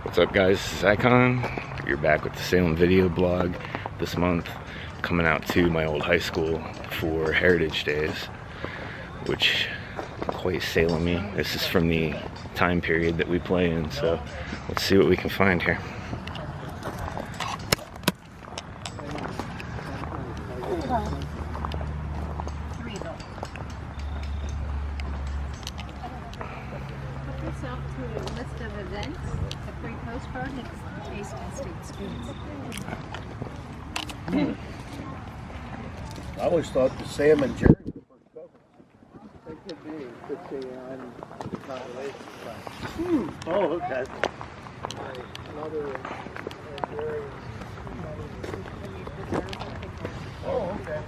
What's up, guys? This is Icon. You're back with the Salem video blog this month. Coming out to my old high school for Heritage Days, which quite Salem-y. This is from the time period that we play in, so let's see what we can find here. Yourself to a list of events, a free postcard, and taste and state students. I always thought that Sam and Jerry were first cousins. They could be, could say I'm not related. Oh, okay. My mother and Jerry. Oh, okay.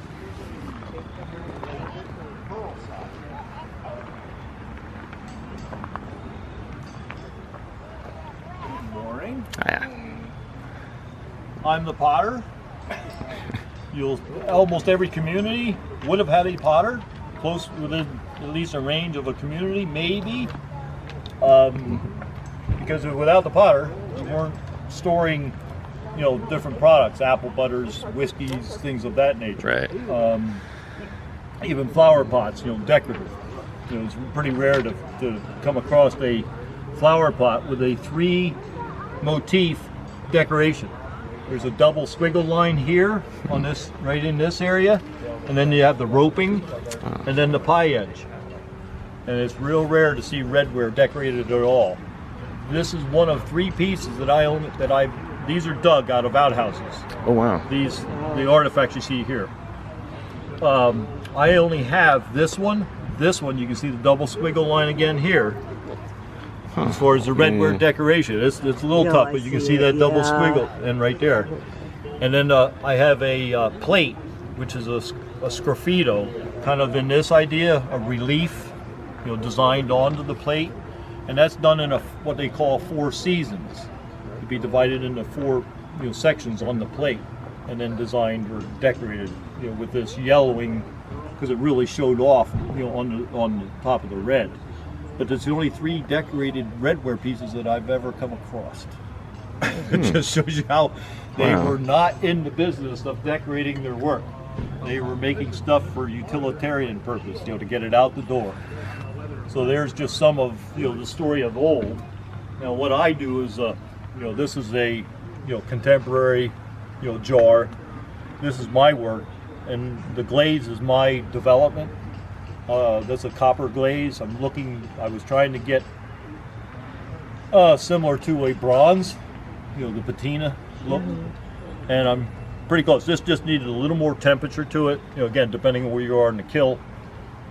Good morning. Yeah. I'm the potter. Almost every community would have had a potter, close within at least a range of a community, maybe. Because without the potter, you weren't storing, different products, apple butters, whiskeys, things of that nature. Right. Even flower pots, decorative. It's pretty rare to come across a flower pot with a 3-motif decoration. There's a double squiggle line here on this, right in this area, and then you have the roping, and then the pie edge. And it's real rare to see redware decorated at all. This is one of 3 pieces that I own. These are dug out of outhouses. Oh wow. The artifacts you see here. I only have this one. This one, you can see the double squiggle line again here. As far as the redware decoration, it's a little tough, but you can see that double squiggle and right there. And then I have a plate, which is a sgraffito, kind of in this idea, a relief, designed onto the plate, and that's done in what they call 4 seasons. It'd be divided into 4 sections on the plate, and then designed or decorated, with this yellowing, because it really showed off, on the top of the red. But there's the only 3 decorated redware pieces that I've ever come across. It just shows you how they were not in the business of decorating their work. They were making stuff for utilitarian purpose, to get it out the door. So there's just some of the story of old. Now what I do is, this is a contemporary jar. This is my work, and the glaze is my development. That's a copper glaze. I was trying to get similar to a bronze, the patina look, and I'm pretty close. This just needed a little more temperature to it. Again, depending on where you are in the kiln,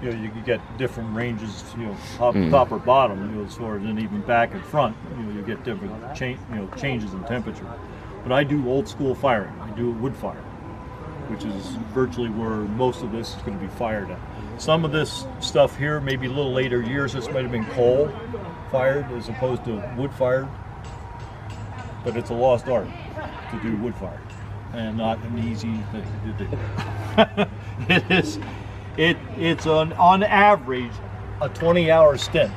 you can get different ranges, top or bottom, as far as, and even back and front, you get different changes in temperature. But I do old school firing. I do wood fire, which is virtually where most of this is going to be fired at. Some of this stuff here, maybe a little later years, this might have been coal fired as opposed to wood fired. But it's a lost art to do wood fire, and not an easy thing to do. It's on average a 20-hour stint,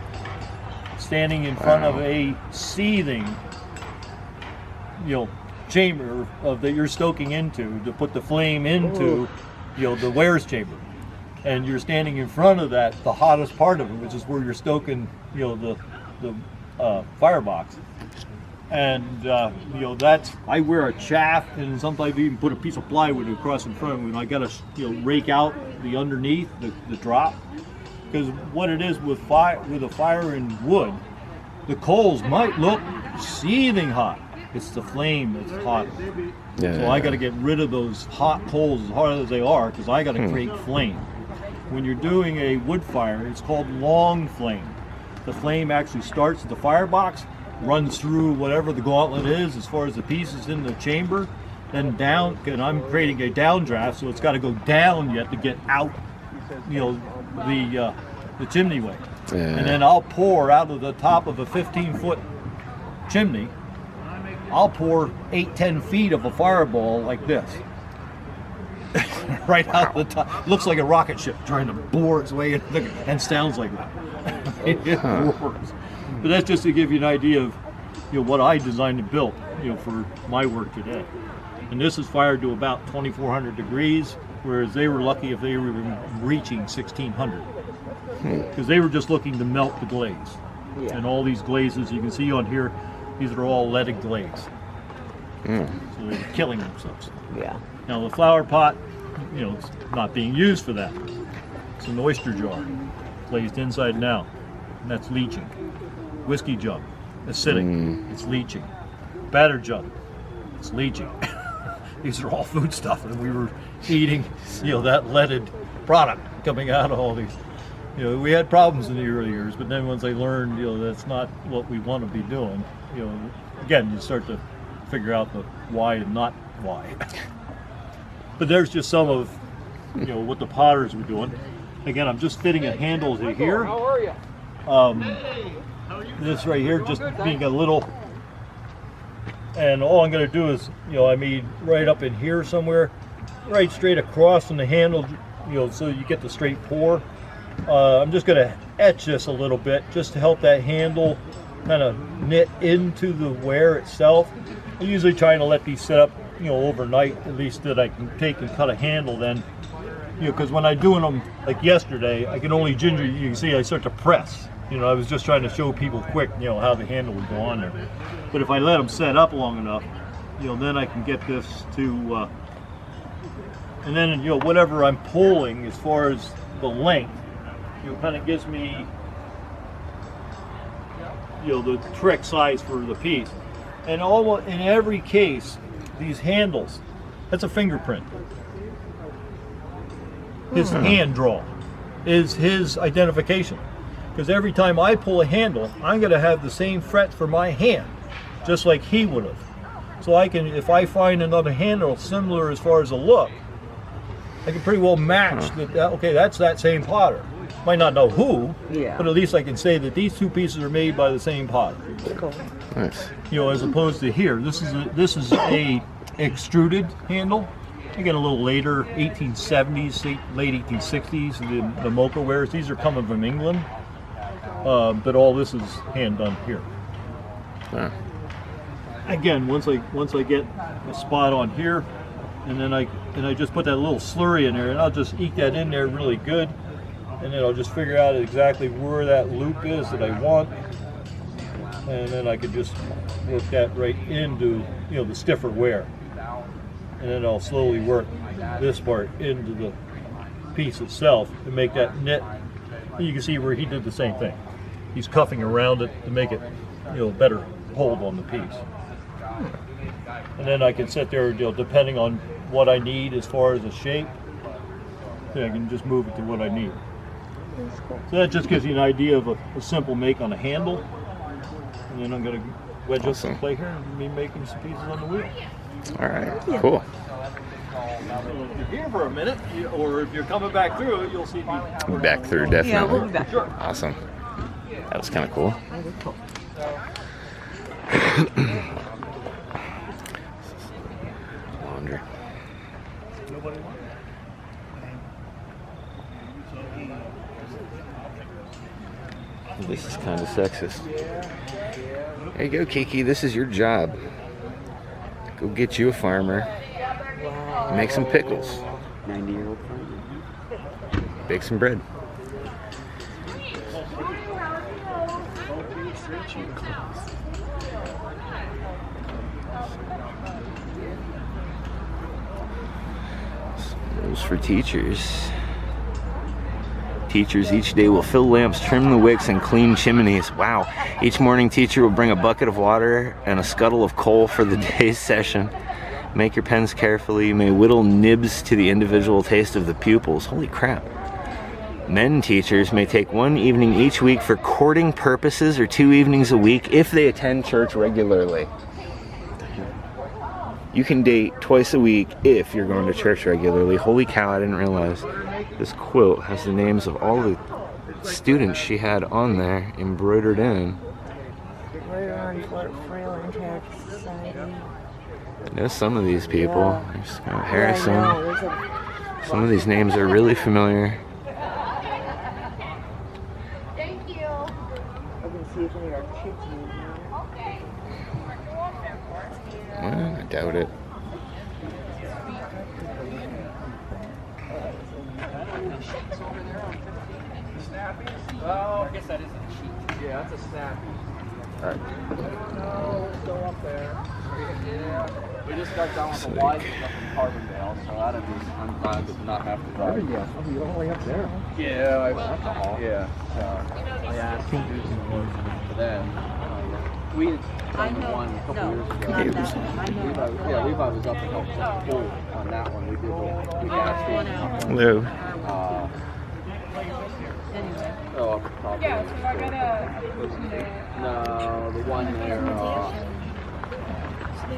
standing in front of a seething, chamber that you're stoking into to put the flame into, the wares chamber. And you're standing in front of that, the hottest part of it, which is where you're stoking, the firebox. And that's, I wear a chaff, and sometimes even put a piece of plywood across in front of me. And I got to rake out the underneath, the drop, because what it is with a fire in wood, the coals might look seething hot. It's the flame that's hot. So I got to get rid of those hot coals as hard as they are, because I got to create flame. When you're doing a wood fire, it's called long flame. The flame actually starts at the firebox, runs through whatever the gauntlet is as far as the pieces in the chamber, then down, and I'm creating a downdraft, so it's got to go down yet to get out, the chimney way. And then I'll pour out of the top of a 15-foot chimney, I'll pour 8-10 feet of a fireball like this. Right out the top. Looks like a rocket ship trying to bore its way into the, and sounds like that. It works. But that's just to give you an idea of what I designed and built, for my work today. And this is fired to about 2,400 degrees, whereas they were lucky if they were reaching 1,600. Because they were just looking to melt the glaze. Yeah. And all these glazes you can see on here, these are all leaded glaze. So they're killing themselves. Yeah. Now the flower pot, it's not being used for that. It's an oyster jar, glazed inside and out, and that's leaching. Whiskey jug, acidic, it's leaching. Batter jug, it's leaching. These are all food stuff, and we were eating, that leaded product coming out of all these. We had problems in the early years, but then once I learned, that's not what we want to be doing. Again, you start to figure out the why and not why. But there's just some of, what the potters were doing. Again, I'm just fitting a handle to here. How are you? This right here, just being a little, and all I'm going to do is, I mean, right up in here somewhere, right straight across from the handle, so you get the straight pour. I'm just going to etch this a little bit just to help that handle kind of knit into the wear itself. I'm usually trying to let these set up, overnight, at least that I can take and cut a handle then. Because when I'm doing them like yesterday, I can only you can see I start to press. I was just trying to show people quick, how the handle would go on there. But if I let them set up long enough, then I can get this to, and then, whatever I'm pulling as far as the length, kind of gives me, the trick size for the piece. And almost in every case, these handles, that's a fingerprint. His hand draw is his identification. Because every time I pull a handle, I'm going to have the same fret for my hand, just like he would have. So I can, if I find another handle similar as far as the look, I can pretty well match that. Okay, that's that same potter. Might not know who, but at least I can say that these two pieces are made by the same potter. Cool. Nice. As opposed to here, this is a extruded handle. Again, a little later, 1870s, late 1860s, the mocha wares. These are coming from England, but all this is hand done here. Again, once I get a spot on here, and then I just put that little slurry in there, and I'll just eke that in there really good. And then I'll just figure out exactly where that loop is that I want, and then I can just work that right into the stiffer wear, and then I'll slowly work this part into the piece itself and make that knit. You can see where he did the same thing. He's cuffing around it to make it better hold on the piece, and then I can sit there depending on what I need as far as the shape, then I can just move it to what I need. Cool. So that just gives you an idea of a simple make on a handle. And then I'm going to wedge up some play here and be making some pieces on the wheel. All right, cool. So if you're here for a minute, or if you're coming back through, you'll see me. We'll be back through, definitely. Yeah, we'll be back. Sure. Awesome. That was kind of cool. Cool. Laundry. This is kind of sexist. There you go, Kiki. This is your job. Go get you a farmer. Wow. Make some pickles. 90-year-old farmer. Bake some bread. Rules for teachers. Teachers each day will fill lamps, trim the wicks, and clean chimneys. Wow. Each morning, teacher will bring a bucket of water and a scuttle of coal for the day's session. Make your pens carefully. You may whittle nibs to the individual taste of the pupils. Holy crap. Men teachers may take one evening each week for courting purposes or 2 evenings a week if they attend church regularly. You can date twice a week if you're going to church regularly. Holy cow, I didn't realize. This quilt has the names of all the students she had on there embroidered in. I know some of these people. Yeah. There's Scott Harrison. Some of these names are really familiar. Thank you. I can see if any of our kids use it. doubt it. Well, I guess that isn't a sheet. Yeah, that's a snappy. Alright. No, still up there. Yeah. We just got done with the wide stuff in Carbondale, so that'd be, I'm glad to not have to drive. Yeah, oh, you're all the way up there. Yeah, yeah. So I asked to do some work for them. We had done the one a couple years ago. Levi was up and helped us pull on that one. We did the gas station. Hello. Oh, up at the top. Yeah, so I got no, the one there. No. The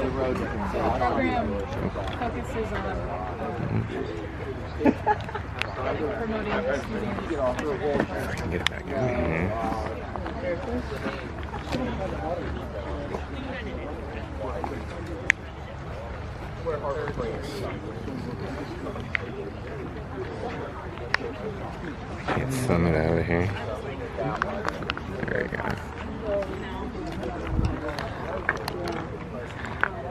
road. The program focuses on promoting students. If I can get it back in here. Get some of it out of here. There we go.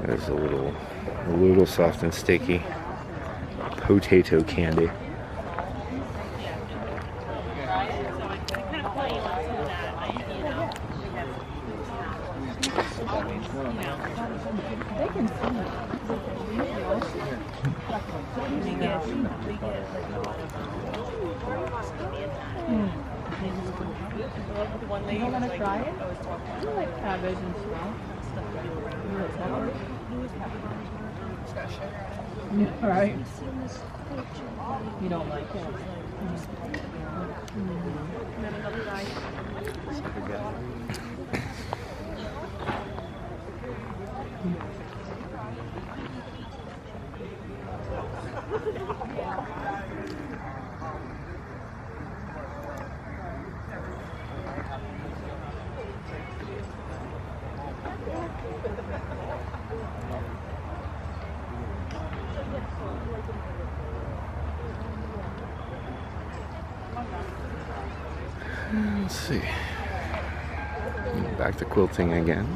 That's a little soft and sticky. Potato candy. You don't want to try it? I like cabbage and stuff. Yeah, right. You don't like it? Let's see. Back to quilting again.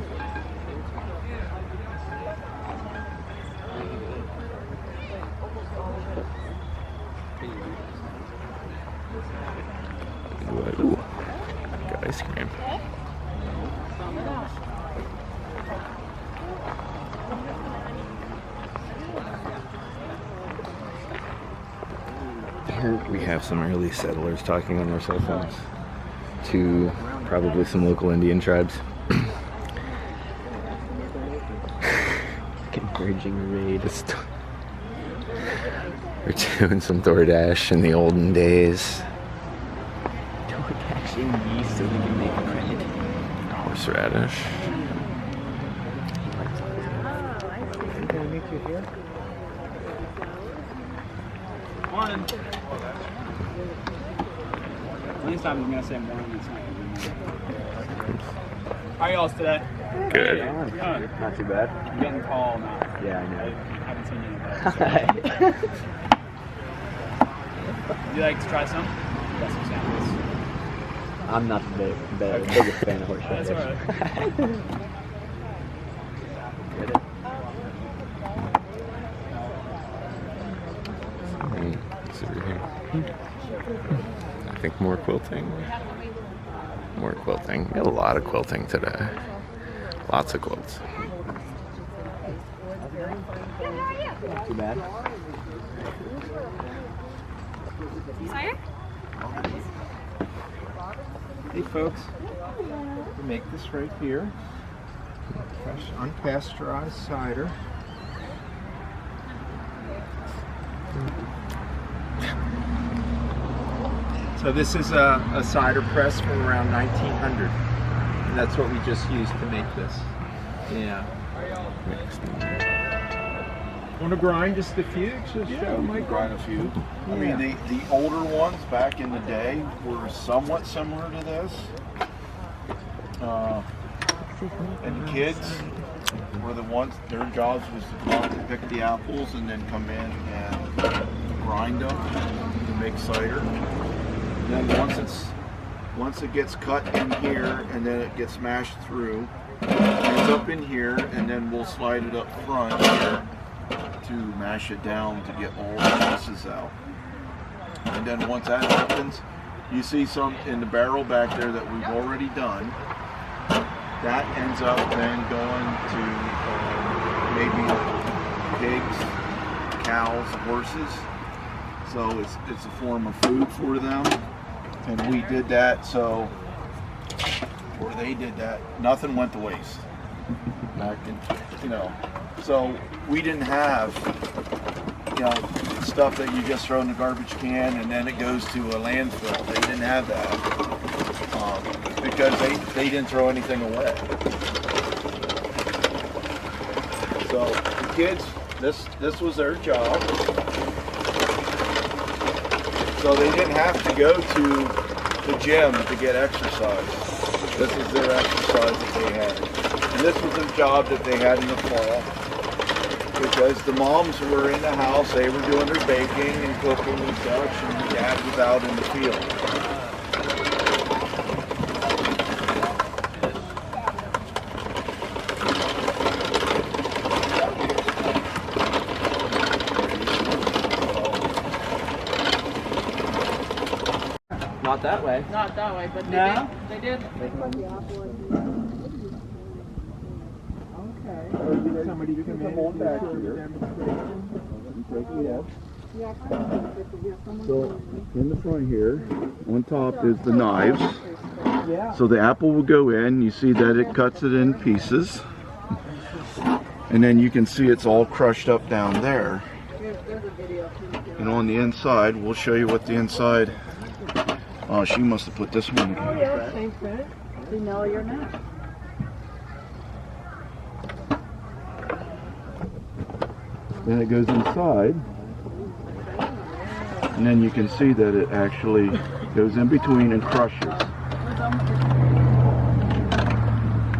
Ooh, got ice cream. Here we have some early settlers talking on their cell phones to probably some local Indian tribes. Converging raid. We're doing some DoorDash in the olden days. DoorDash in yeast so we can make credit. Horseradish. Can I meet you here? Morning. Next time I'm gonna say morning. It's not. How are y'all today? Good. Not too bad. I'm getting tall now. Yeah, I know. I haven't seen you in a while. Would you like to try some? Got some samples. I'm not the biggest fan of horseradish. That's alright. Get it? It's over here. I think more quilting. More quilting. We got a lot of quilting today. Lots of quilts. Not too bad. Hey folks, we make this right here. Fresh, unpasteurized cider. So this is a cider press from around 1900. And that's what we just used to make this. Yeah. Want to grind just a few? Yeah, we could grind a few. I mean, the older ones back in the day were somewhat similar to this. And the kids were the ones, their jobs was to come out and pick the apples and then come in and grind them to make cider. And then once it's Once it gets cut in here and then it gets mashed through, ends up in here, and then we'll slide it up front here to mash it down to get all the juices out. And then once that happens, you see some in the barrel back there that we've already done. That ends up then going to maybe pigs, cows, horses. So it's a form of food for them. And we did that so, or they did that, nothing went to waste. Back in, you know, so we didn't have, you know, stuff that you just throw in the garbage can and then it goes to a landfill. They didn't have that because they didn't throw anything away. So the kids, this was their job. So they didn't have to go to the gym to get exercise. This is their exercise that they had. And this was their job that they had in the fall. Because the moms were in the house, they were doing their baking and cooking and such, and the dad was out in the field. Not that way. Not that way, but they No. did. They did. Somebody come on back here. So in the front here, on top is the knives. So the apple will go in. You see that it cuts it in pieces. And then you can see it's all crushed up down there. And on the inside, we'll show you what the inside. Oh, she must have put this one in. Oh yeah, same thing. Vanilla or not. Then it goes inside. And then you can see that it actually goes in between and crushes.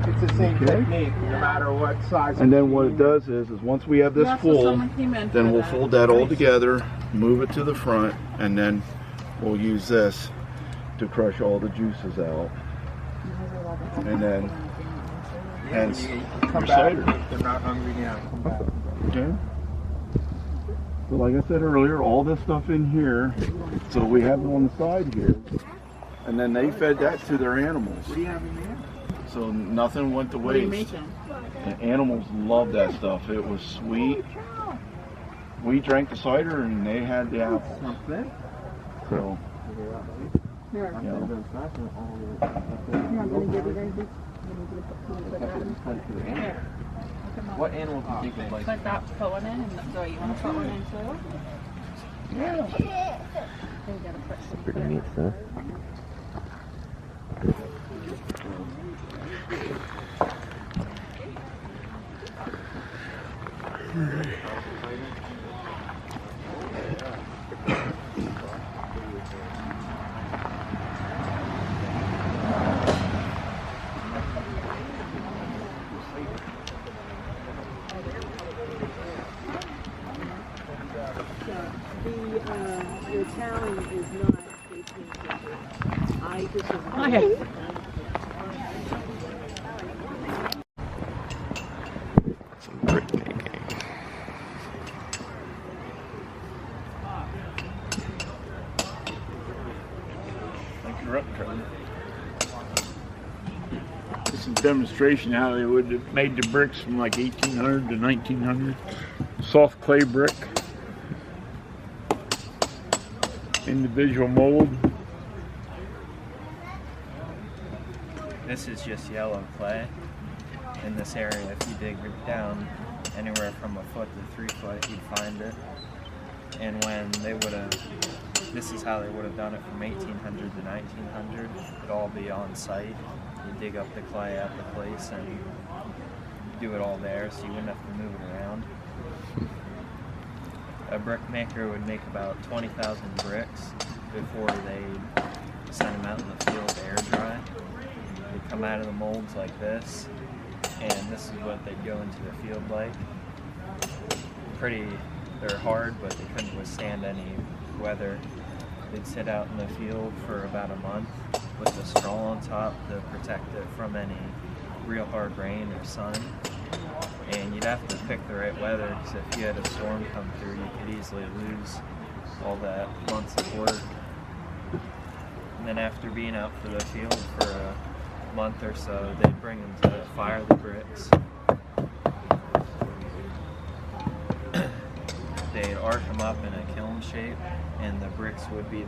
It's the same technique, no matter what size. And then what it does is once we have this full, then we'll fold that all together, move it to the front, and then we'll use this to crush all the juices out. And then, hence, your cider. They're not hungry now. Come back. Okay. So like I said earlier, all this stuff in here, so we have it on the side here, and then they fed that to their animals. What do you have in there? So nothing went to What are you waste. making? The animals loved that stuff. It was sweet. We drank the cider and they had the apple. Something. So, Here. you know, Here, I'm gonna give you guys this. What animal do you think would like? Put that, put one in, and so you want to put one in too? yeah. You gotta put some. Pretty neat stuff. The town is not 1850. I just Okay. Some brick making. Thank you, Trevor. This is a demonstration how they would have made the bricks from like 1800 to 1900. Soft clay brick. Individual mold. This is just yellow clay. In this area, if you dig down anywhere from a foot to 3 foot, you'd find it. And when they would have, this is how they would have done it from 1800 to 1900. It'd all be on site. You dig up the clay at the place and do it all there, so you wouldn't have to move it around. A brick maker would make about 20,000 bricks before they send them out in the field to air dry. They'd come out of the molds like this, and this is what they'd go into the field like. They're hard, but they couldn't withstand any weather. They'd sit out in the field for about a month, with the straw on top to protect it from any real hard rain or sun. And you'd have to pick the right weather, because if you had a storm come through, you could easily lose all that months of work. And then after being out for the field for a month or so, they'd bring them to fire the bricks. They'd arc them up in a kiln shape, and the bricks would be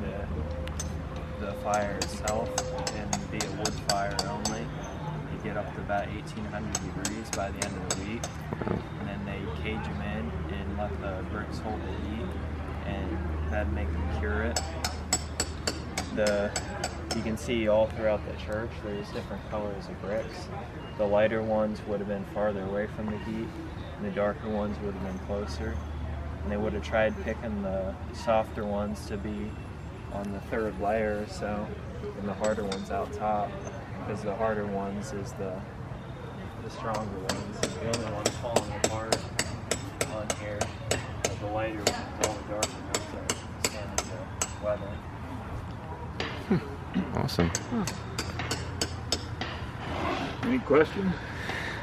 the fire itself, and be a wood fire only. You get up to about 1800 degrees by the end of the week, and then they cage them in and let the bricks hold the heat, and that'd make them cure it. You can see all throughout the church there's different colors of bricks. The lighter ones would have been farther away from the heat, and the darker ones would have been closer. And they would have tried picking the softer ones to be on the third layer or so, and the harder ones out top, because the harder ones is the stronger ones. The other ones falling apart on here. The lighter ones, all the darker ones are standing the weather. Awesome. Any questions?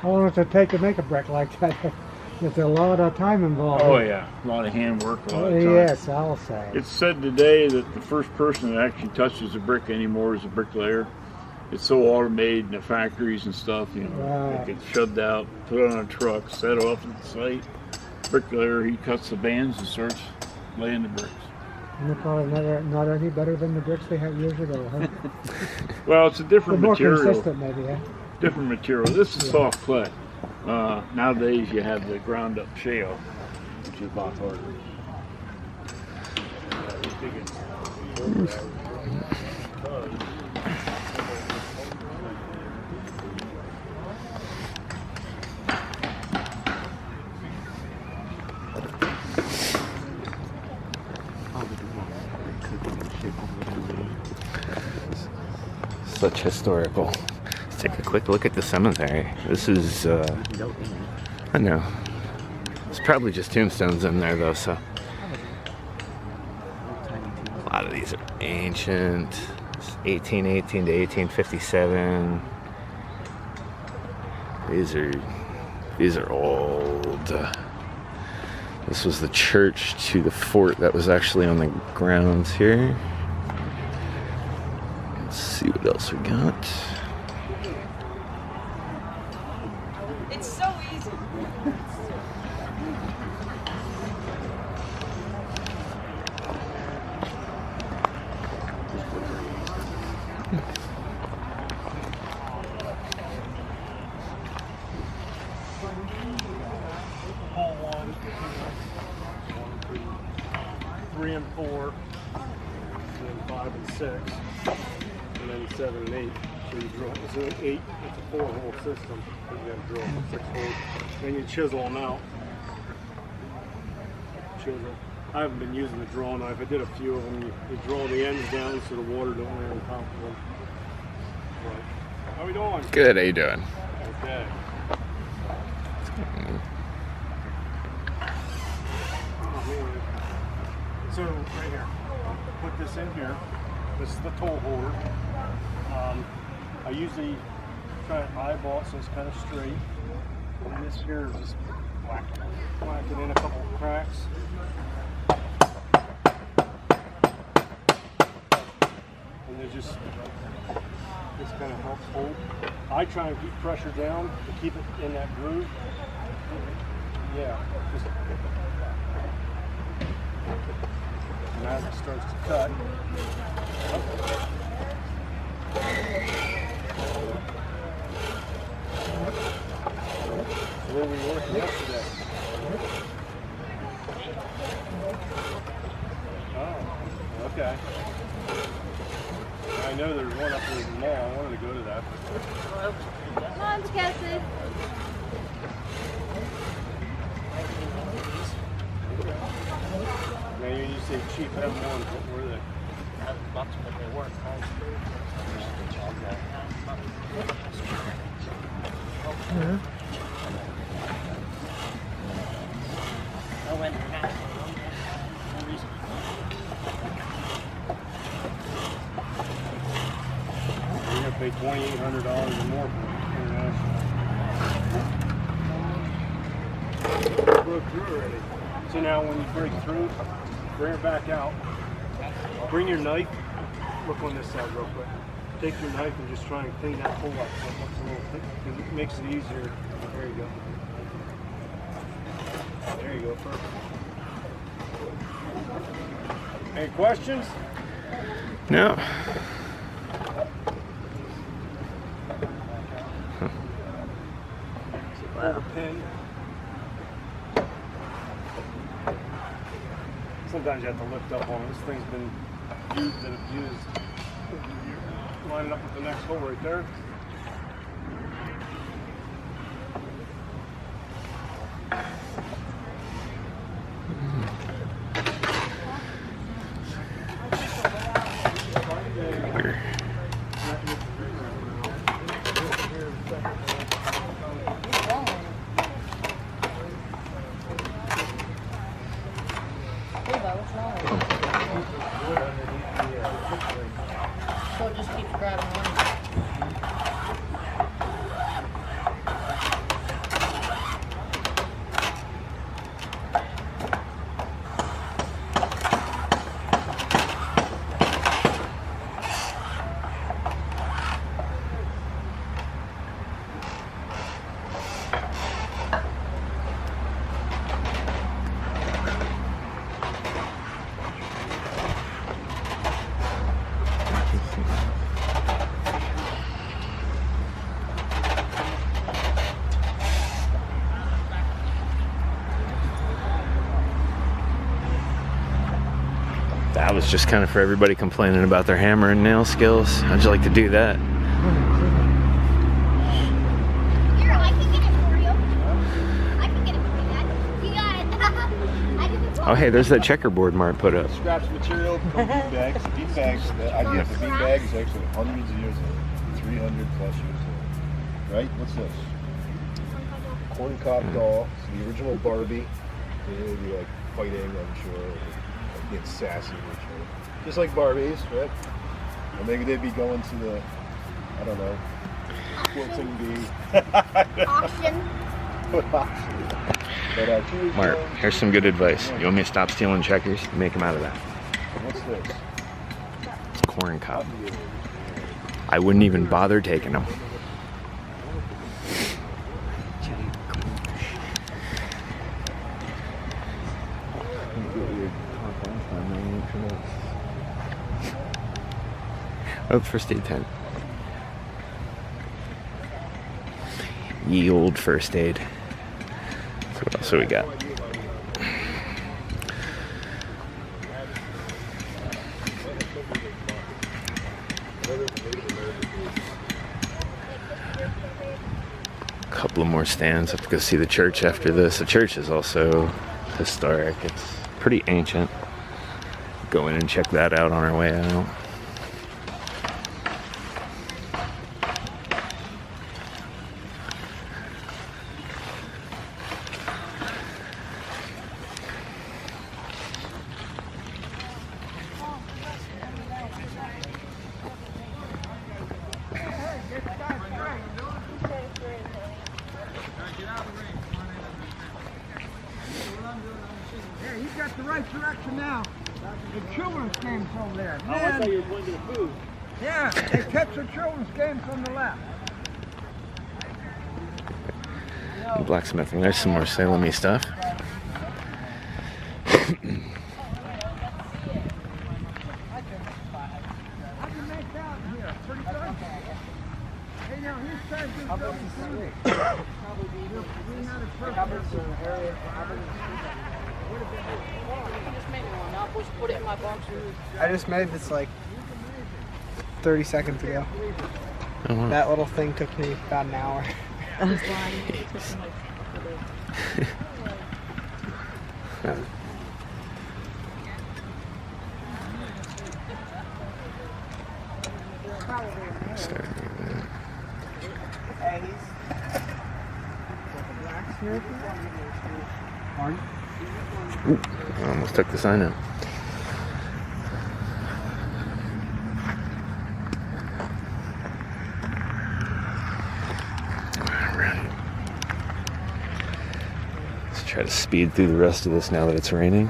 How long does it take to make a brick like that? There's a lot of time involved. Oh yeah, a lot of handwork, a lot of time. Yes, I'll say. It's said today that the first person that actually touches a brick anymore is a bricklayer. It's so automated in the factories and stuff, you know. Right. It gets shoved out, put on a truck, set off at the site. Bricklayer, he cuts the bands and starts laying the bricks. And they're probably not any better than the bricks they had years ago, huh? Well, it's a different They're more material. consistent, maybe, yeah. Different material. This is soft clay. Nowadays you have the ground up shale, which is a lot harder. Such historical. Let's take a quick look at the cemetery. This is, I know. There's probably just tombstones in there though, so. A lot of these are ancient. It's 1818 to 1857. These are old. This was the church to the fort that was actually on the grounds here. Let's see what else we got. It's so easy. Hole 1, 3 and 4, and then 5 and 6, and then 7 and 8. So you drill. It's an 8. It's a 4-hole system. So you got to drill 6 holes. Then you chisel them out. Chisel. I haven't been using the draw knife. I did a few of them. You draw the ends down so the water don't run on top of them. Right. How we doing? Good, how you doing? Okay. So right here, put this in here. This is the toll holder. I usually try to eyeball it so it's kind of straight. And this here is just whack it in a couple of cracks. And it just, this kind of helps hold. I try and keep pressure down to keep it in that groove. Yeah, just. And as it starts to cut, where were we working yesterday? Oh, okay. I know there's one up there in the mall. I wanted to go to that. Come on, Cassie. Now you say cheap M1s, what were they? That's what they were. pay $2,800 or more for international. Broke through already. So now when you break through, bring it back out. Bring your knife. Look on this side real quick. Take your knife and just try and clean that hole up so it looks a little thick, because it makes it easier. There you go. There you go, perfect. Any questions? No. Wow. Pin. Sometimes you have to lift up on it. This thing's been used and abused. Line it up with the next hole right there. So it just keeps grabbing on. That was just kind of for everybody complaining about their hammer and nail skills. How'd you like to do that? Here, I can get it for you. I can get it for you, Dad. You got it. I didn't. Oh, hey, there's that checkerboard Mark put up. Scraps material from bean bags. Bean bags, the idea of the bean bag is actually hundreds of years old. 300 plus years old. Right? What's this? Corn cob doll. It's the original Barbie. They would be like fighting, I'm sure. Like being sassy with each other. Just like Barbies, right? Or maybe they'd be going to the, I don't know, quilting bee. Auction. But, Mark, here's some good advice. You want me to stop stealing checkers? Make them out of that. what's this? It's corn cob. I wouldn't even bother taking them. Oh, first aid tent. Ye old first aid. So what else do we got? A couple of more stands. I have to go see the church after this. The church is also historic. It's pretty ancient. Go in and check that out on our way out. Yeah, you got the right direction now. The children's game's over there. Oh, I thought you were pointing to the food. Yeah, they catch the children's game from the left. Blacksmithing. There's some more Salem-y stuff. How do you make out here? Pretty good. Hey, now here's trying to do something food. I just made this like 30 seconds ago. Oh, wow. That little thing took me about an hour. Hey, he's blacksmith. Pardon? Ooh, I almost took the sign out. Try to speed through the rest of this now that it's raining.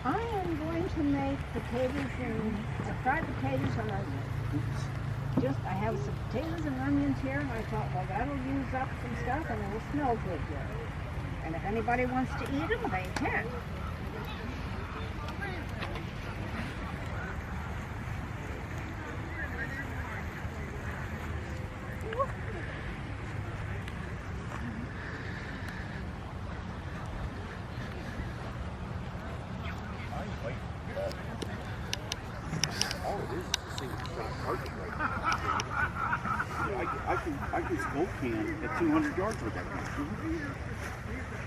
I am going to make potatoes and fried potatoes and onions. I have some potatoes and onions here, and I thought, well, that'll use up some stuff and it'll smell good here. And if anybody wants to eat them, they can. I can smoke can at 200 yards with that can.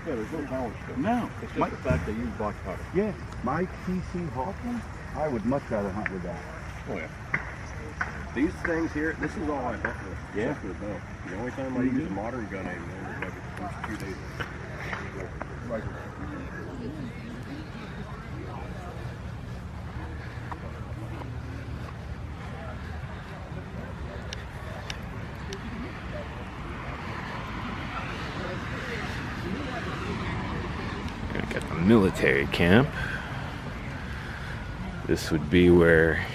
Yeah, there's no power. No. It's just the fact they use box cutter. Yeah, my PC Hawkman, I would much rather hunt with that. Oh yeah. These things here, this is all I hunt with. Yeah. Except for the bow. The only time I use a modern gun aim is like the first 2 days. Right. Got the military camp. This would be where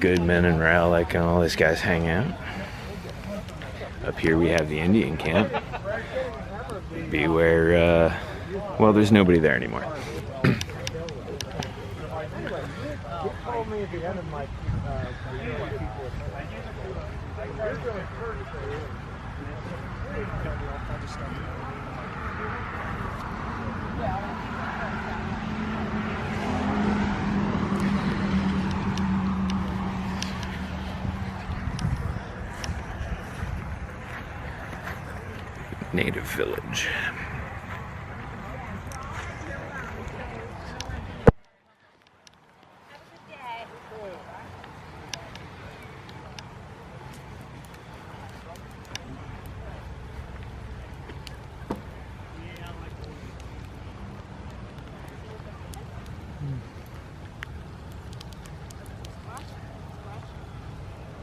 Goodman and Rowlett and all these guys hang out. Up here we have the Indian camp. It'd be where, well, there's nobody there anymore. Native village.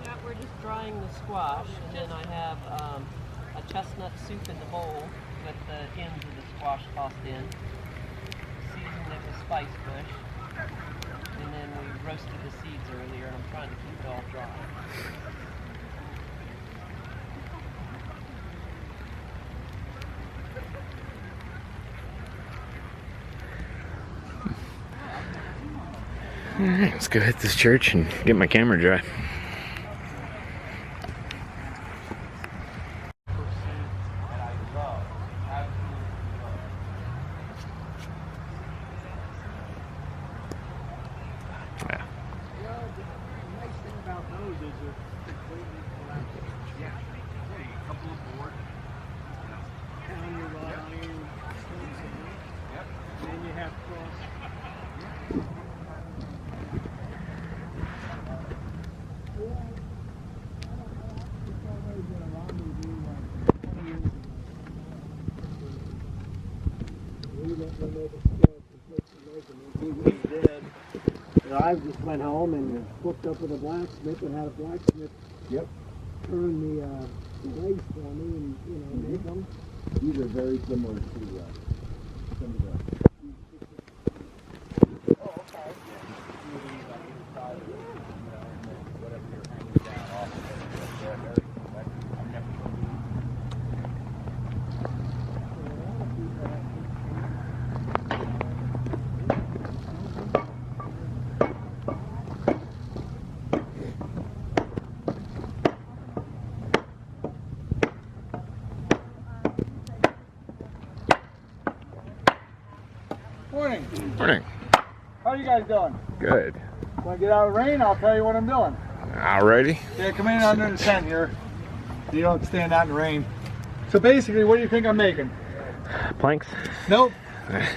Yeah, we're just drying the squash, and then I have a chestnut soup in the bowl with the ends of the squash tossed in. Seasoned it with spice bush, and then we roasted the seeds earlier, and I'm trying to keep it all dry. Alright, let's go hit this church and get my camera dry. I just went home and hooked up with a blacksmith and had a blacksmith turn the blades for me and make them. These are very similar to some of the. Morning. Morning. How are you guys doing? Good. Want to get out of the rain? I'll tell you what I'm doing. Alrighty. Yeah, come in under the tent here. You don't stand out in the rain. So basically, what do you think I'm making? Planks? Nope.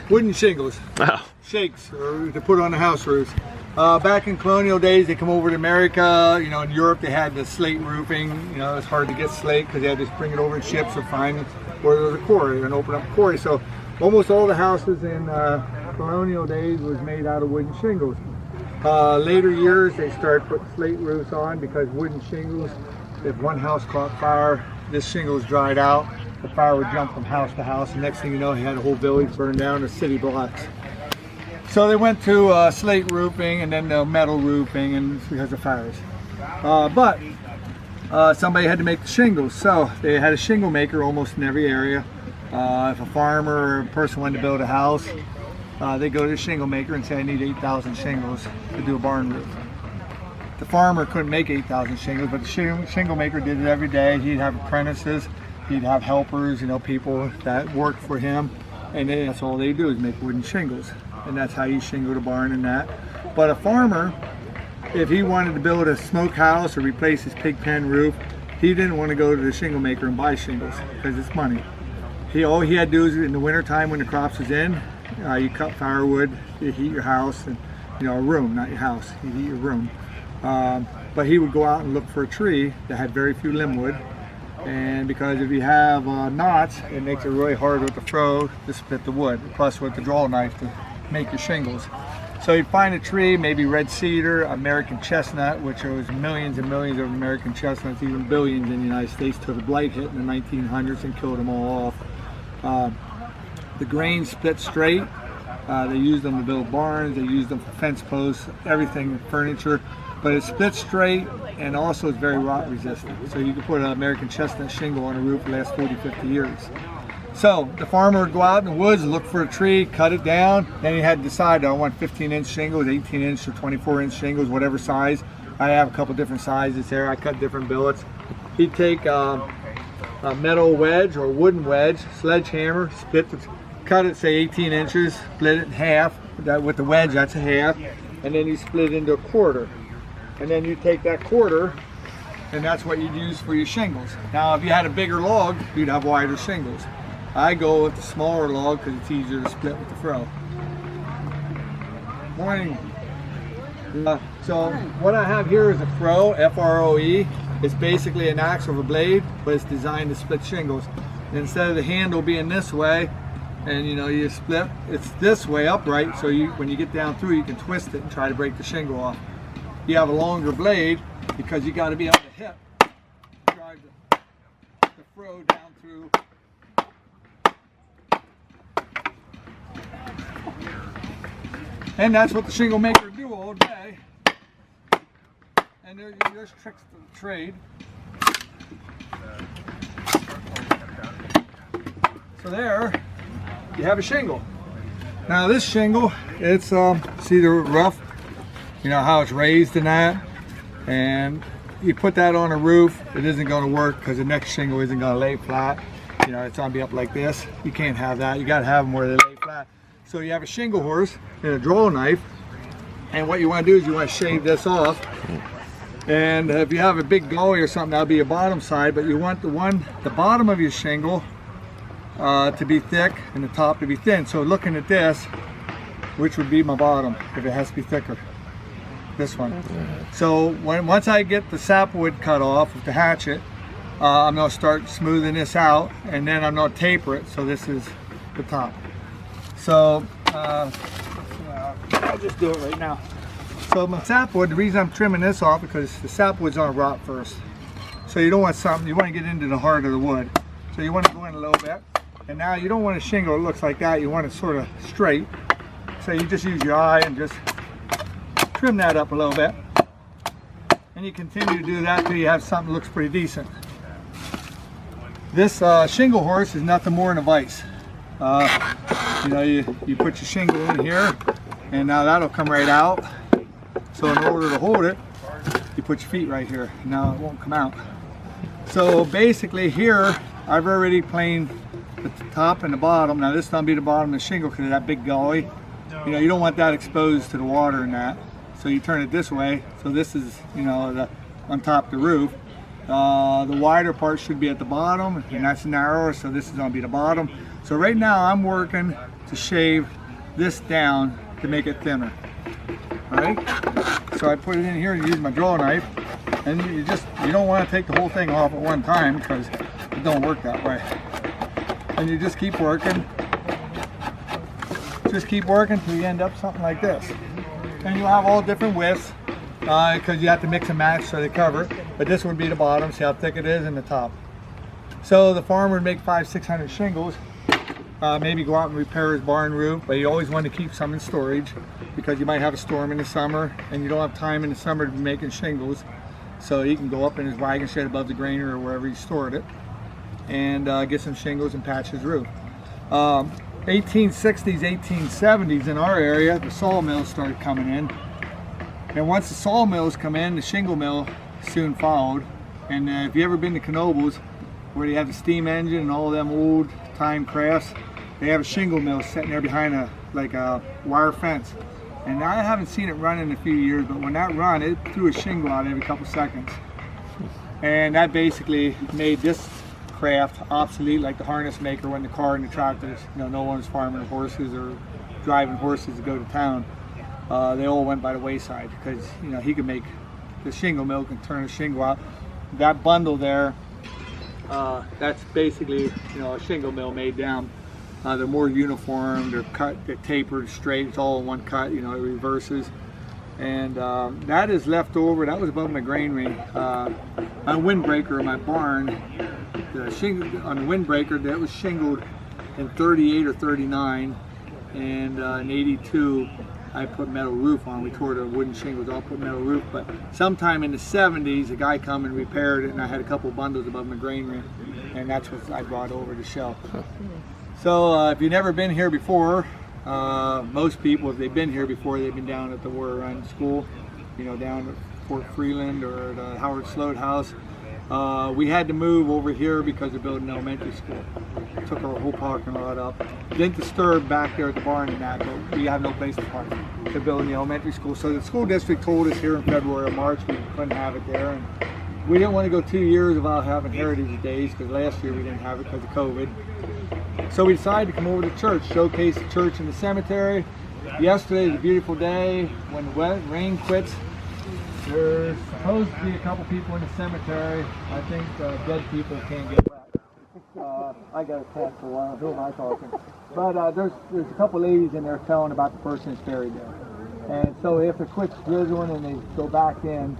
Wooden shingles. Oh. Shakes, or to put on the house roofs. Back in colonial days, they come over to America. You know, in Europe, they had the slate roofing. You know, it's hard to get slate because they had to bring it over in ships or find where there was a quarry, an open up quarry. So almost all the houses in colonial days was made out of wooden shingles. Later years they started putting slate roofs on because wooden shingles, if one house caught fire, this shingles dried out, the fire would jump from house to house, and next thing you know, you had a whole village burned down, or city blocks. So they went to slate roofing and then metal roofing, and because of fires. But somebody had to make the shingles, so they had a shingle maker almost in every area. If a farmer or a person wanted to build a house, they go to the shingle maker and say, I need 8,000 shingles to do a barn roof. The farmer couldn't make 8,000 shingles, but the shingle maker did it every day. He'd have apprentices, he'd have helpers, you know, people that worked for him, and that's all they do is make wooden shingles. And that's how you shingle the barn and that. But a farmer, if he wanted to build a smokehouse or replace his pig pen roof, he didn't want to go to the shingle maker and buy shingles because it's money. All he had to do is in the winter time when the crops was in, you cut firewood, you heat your house, and you know, a room, not your house, you heat your room. But he would go out and look for a tree that had very few limb wood, and because if you have knots, it makes it really hard with the froe to split the wood, plus with the draw knife to make your shingles. So you'd find a tree, maybe red cedar, American chestnut, which there was millions and millions of American chestnuts, even billions in the United States, till the blight hit in the 1900s and killed them all off. The grain split straight. They used them to build barns, they used them for fence posts, everything, furniture. But it splits straight and also is very rot resistant. So you can put an American chestnut shingle on a roof that lasts 40, 50 years. So the farmer would go out in the woods, look for a tree, cut it down. Then he had to decide, I want 15-inch shingles, 18-inch or 24-inch shingles, whatever size. I have a couple different sizes here. I cut different billets. He'd take a metal wedge or wooden wedge, sledgehammer, cut it, say 18 inches, split it in half. With the wedge, that's a half. And then you split it into a quarter. And then you take that quarter, and that's what you'd use for your shingles. Now, if you had a bigger log, you'd have wider shingles. I go with the smaller log because it's easier to split with the froe. Morning. So what I have here is a froe, F-R-O-E. It's basically an axe with a blade, but it's designed to split shingles. And instead of the handle being this way, and you know, you split, it's this way upright, so when you get down through, you can twist it and try to break the shingle off. You have a longer blade because you got to be able to hip, drive the froe down through. And that's what the shingle maker do all day. And there's tricks to the trade. So there, you have a shingle. Now this shingle, it's see the rough, you know how it's raised in that, and you put that on a roof, it isn't going to work because the next shingle isn't going to lay flat. You know, it's going to be up like this. You can't have that. You got to have them where they lay flat. So you have a shingle horse and a draw knife, and what you want to do is you want to shave this off. And if you have a big gully or something, that'll be your bottom side, but you want the bottom of your shingle to be thick and the top to be thin. So looking at this, which would be my bottom if it has to be thicker? This one. So once I get the sapwood cut off with the hatchet, I'm going to start smoothing this out, and then I'm going to taper it, so this is the top. So I'll just do it right now. So my sapwood, the reason I'm trimming this off because the sapwood's on rot first. So you don't want something, you want to get into the heart of the wood. So you want to go in a little bit. And now you don't want a shingle that looks like that, you want it sort of straight. So you just use your eye and just trim that up a little bit. And you continue to do that till you have something that looks pretty decent. This shingle horse is nothing more than a vise. You know, you put your shingle in here, and now that'll come right out. So in order to hold it, you put your feet right here. Now it won't come out. So basically here, I've already planed the top and the bottom. Now this is going to be the bottom of the shingle because of that big gully. You know, you don't want that exposed to the water and that. So you turn it this way. So this is, you know, on top of the roof. The wider part should be at the bottom, and that's narrower, so this is going to be the bottom. So right now I'm working to shave this down to make it thinner. Alright? So I put it in here and use my draw knife, and you don't want to take the whole thing off at one time because it don't work that way. and you just keep working. Just keep working till you end up something like this. And you'll have all different widths because you have to mix and match so they cover. But this would be the bottom, see how thick it is, and the top. So the farmer would make 500-600 shingles. Maybe go out and repair his barn roof, but you always want to keep some in storage because you might have a storm in the summer and you don't have time in the summer to be making shingles. So he can go up in his wagon shed above the grainer or wherever he stored it and get some shingles and patch his roof. 1860s, 1870s in our area, the sawmills started coming in. And once the sawmills come in, the shingle mill soon followed. And if you ever been to Knoebels, where they have the steam engine and all of them old time crafts, they have a shingle mill sitting there behind a wire fence. And I haven't seen it run in a few years, but when that run, it threw a shingle out every couple seconds. And that basically made this craft obsolete, like the harness maker when the car and the tractors, no one was farming horses or driving horses to go to town. They all went by the wayside because he could make the shingle mill, can turn a shingle out. That bundle there, that's basically a shingle mill made down. They're more uniform, they're cut, they're tapered straight, it's all in one cut, it reverses. And that is left over, that was above my granary. My windbreaker in my barn, the shingle on the windbreaker, that was shingled in 38 or 39, and in 82 I put metal roof on. We tore the wooden shingles off, put metal roof, but sometime in the 70s a guy come and repaired it, and I had a couple bundles above my granary, and that's what I brought over to shelf. So if you've never been here before, most people, if they've been here before, they've been down at the Warrior Run School, down at Fort Freeland or at Howard Sloat House. We had to move over here because they're building an elementary school. Took our whole parking lot up. Didn't disturb back there at the barn and that, but we have no place to park. They're building the elementary school. So the school district told us here in February or March we couldn't have it there. And we didn't want to go 2 years without having Heritage Days because last year we didn't have it because of COVID. So we decided to come over to church, showcase the church and the cemetery. Yesterday was a beautiful day. When the rain quits, there's supposed to be a couple people in the cemetery. I think dead people can't get wet. I got a test for a while. Who am I talking? But there's a couple ladies in there telling about the person that's buried there. And so if it quits drizzling and they go back in,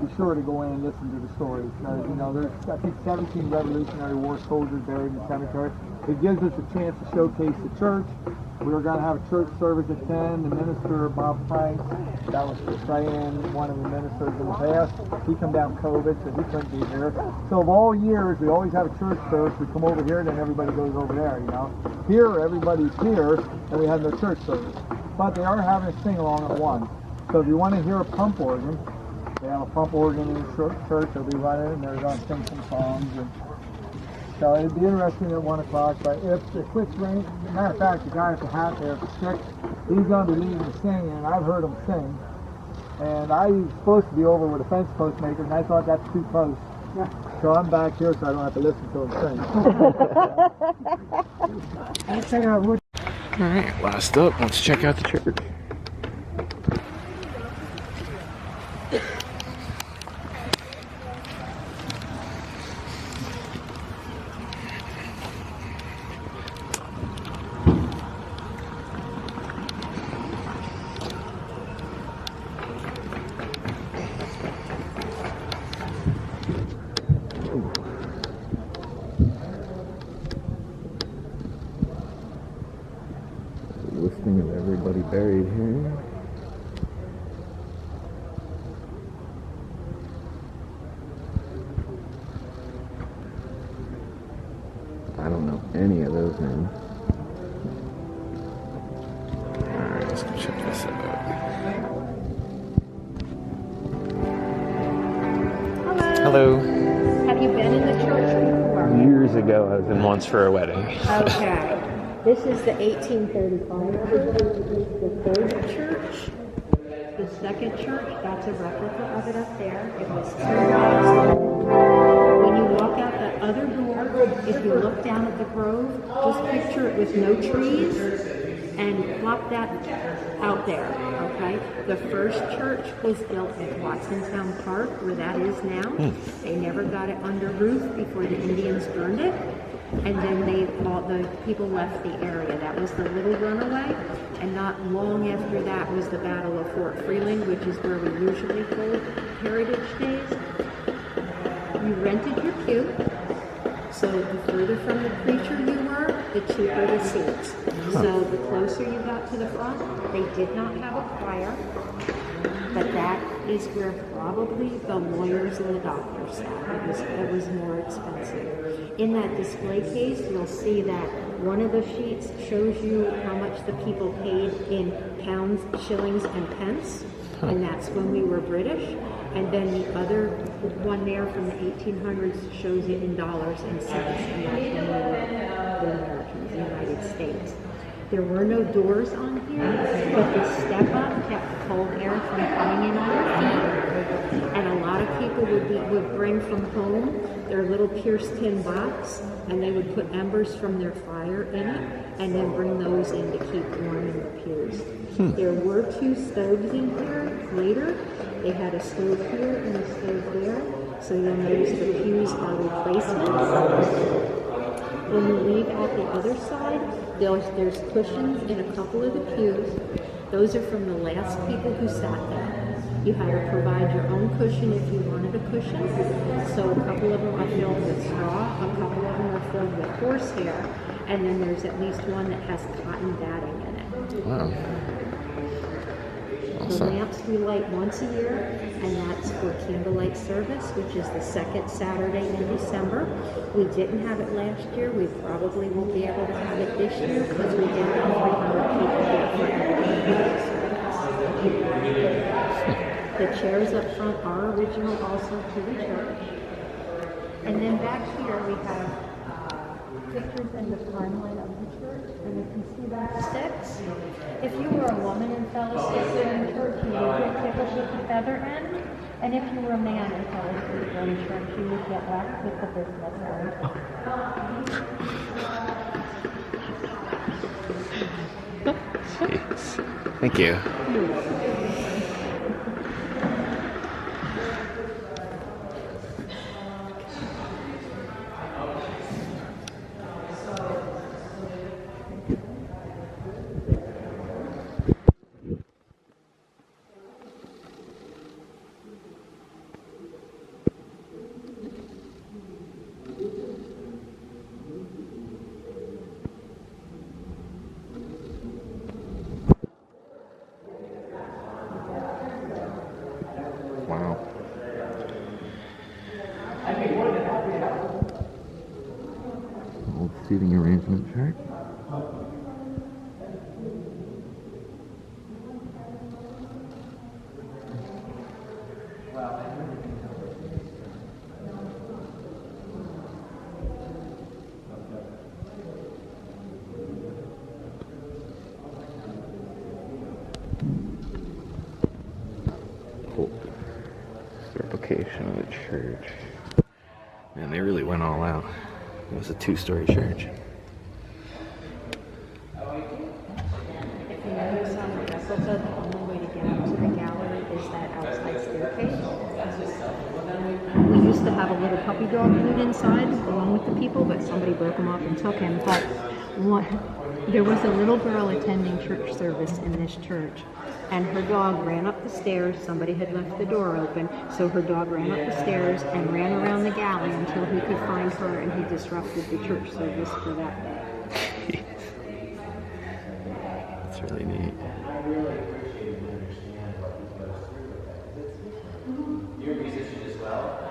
be sure to go in and listen to the stories. There's I think 17 Revolutionary War soldiers buried in the cemetery. It gives us a chance to showcase the church. We were going to have a church service at 10. The minister, Bob Frank, that was for saying one of the ministers in the past. He come down COVID, so he couldn't be here. So of all years, we always have a church service. We come over here, then everybody goes over there, Here, everybody's here, and we have no church service. But they are having a sing-along at 1. So if you want to hear a pump organ, they have a pump organ in the church. They'll be running, and they're going to sing some songs. So it'd be interesting at 1 o'clock, but if it quits raining, matter of fact, the guy at the hat there, the stick, he's going to be leading the singing, and I've heard him sing. And I was supposed to be over with a fence post maker, and I thought that's too close. So I'm back here so I don't have to listen to him sing. Alright, last up, let's check out the church. Listing of everybody buried here. I don't know any of those names. Alright, let's go check this out. Hello. Have you been in the church before? Years ago, I was in once for a wedding. Okay. This is the 1835 the third church. The second church, that's a replica of it up there. It was 2 blocks. When you walk out that other door, if you look down at the grove, just picture it with no trees and plop that out there, okay? The first church was built at Watsontown Park, where that is now. They never got it under roof before the Indians burned it. And then all the people left the area. That was the Little Runaway. And not long after that was the Battle of Fort Freeland, which is where we usually hold Heritage Days. You rented your pew. So the further from the preacher you were, the cheaper the seats. So the closer you got to the front, they did not have a choir, but that is where probably the lawyers and the doctors sat. It was more expensive. In that display case, you'll see that one of the sheets shows you how much the people paid in pounds, shillings, and pence, and that's when we were British. And then the other one there from the 1800s shows it in dollars and cents, and that's when we were the Americans, the United States. There were no doors on here, but the step up kept cold air from coming in on your feet. And a lot of people would bring from home their little pierced tin box, and they would put embers from their fire in it, and then bring those in to keep warm in the pews. There were 2 stoves in here later. They had a stove here and a stove there, so you'll notice the pews are replacements. When you leave out the other side, there's cushions in a couple of the pews. Those are from the last people who sat there. You had to provide your own cushion if you wanted a cushion. So a couple of them are filled with straw, a couple of them are filled with horsehair, and then there's at least one that has cotton batting in it. Wow. The lamps we light once a year, and that's for candlelight service, which is the second Saturday in December. We didn't have it last year. We probably won't be able to have it this year because we did have 300 people here. The chairs up front are original also to the church. And then back here we have pictures and the timeline of the church, and you can see that sticks. If you were a woman and fell asleep in church, you would get tickled with the feather end, and if you were a man and fell asleep in church, you would get whacked with the business end. Jeez. Thank you. Wow. Old seating arrangement chart. Replication of the church. Man, they really went all out. It was a 2-story church. If you notice on the replica, the only way to get up to the gallery is that outside staircase. We used to have a little puppy dog food inside along with the people, but somebody broke him off and took him. But there was a little girl attending church service in this church, and her dog ran up the stairs. Somebody had left the door open, so her dog ran up the stairs and ran around the galley until he could find her, and he disrupted the church service for that day. That's really neat. You're a musician as well?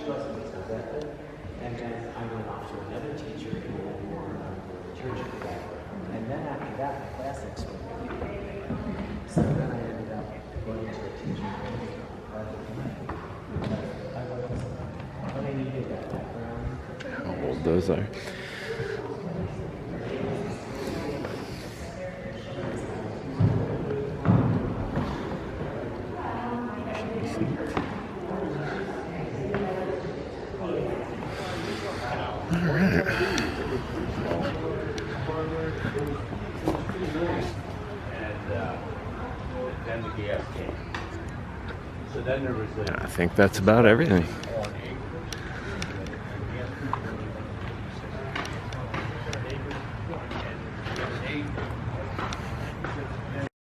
wasn't so good. And then I went off to another teacher who had more church background. And then after that, my classics were really good. So then I ended up going to a teacher who was but I needed that background. How old those are. Then the gas came. So then there was I think that's about everything.